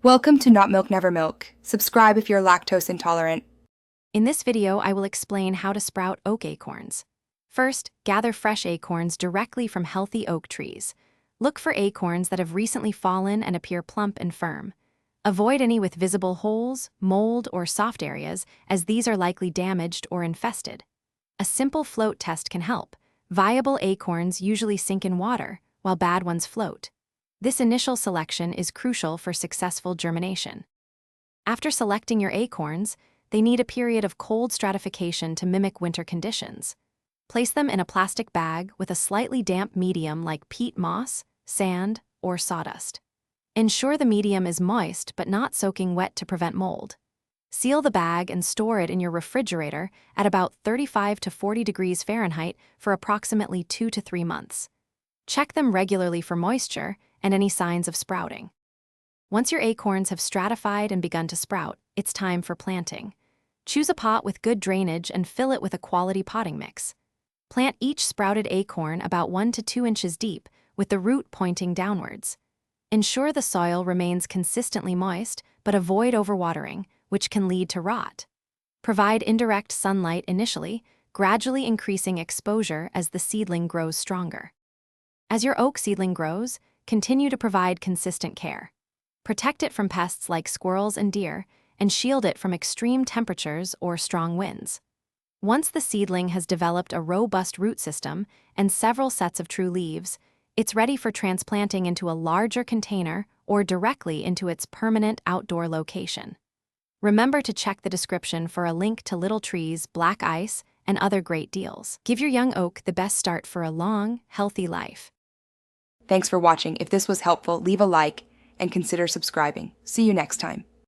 Welcome to Not Milk Never Milk. Subscribe if you're lactose intolerant. In this video, I will explain how to sprout oak acorns. First, gather fresh acorns directly from healthy oak trees. Look for acorns that have recently fallen and appear plump and firm. Avoid any with visible holes, mold, or soft areas, as these are likely damaged or infested. A simple float test can help. Viable acorns usually sink in water, while bad ones float. This initial selection is crucial for successful germination. After selecting your acorns, they need a period of cold stratification to mimic winter conditions. Place them in a plastic bag with a slightly damp medium like peat moss, sand, or sawdust. Ensure the medium is moist but not soaking wet to prevent mold. Seal the bag and store it in your refrigerator at about 35 to 40 degrees Fahrenheit for approximately 2 to 3 months. Check them regularly for moisture and any signs of sprouting. Once your acorns have stratified and begun to sprout, it's time for planting. Choose a pot with good drainage and fill it with a quality potting mix. Plant each sprouted acorn about 1 to 2 inches deep, with the root pointing downwards. Ensure the soil remains consistently moist, but avoid overwatering, which can lead to rot. Provide indirect sunlight initially, gradually increasing exposure as the seedling grows stronger. As your oak seedling grows, continue to provide consistent care. Protect it from pests like squirrels and deer, and shield it from extreme temperatures or strong winds. Once the seedling has developed a robust root system and several sets of true leaves, it's ready for transplanting into a larger container or directly into its permanent outdoor location. Remember to check the description for a link to Little Trees, Black Ice, and other great deals. Give your young oak the best start for a long, healthy life. Thanks for watching. If this was helpful, leave a like and consider subscribing. See you next time.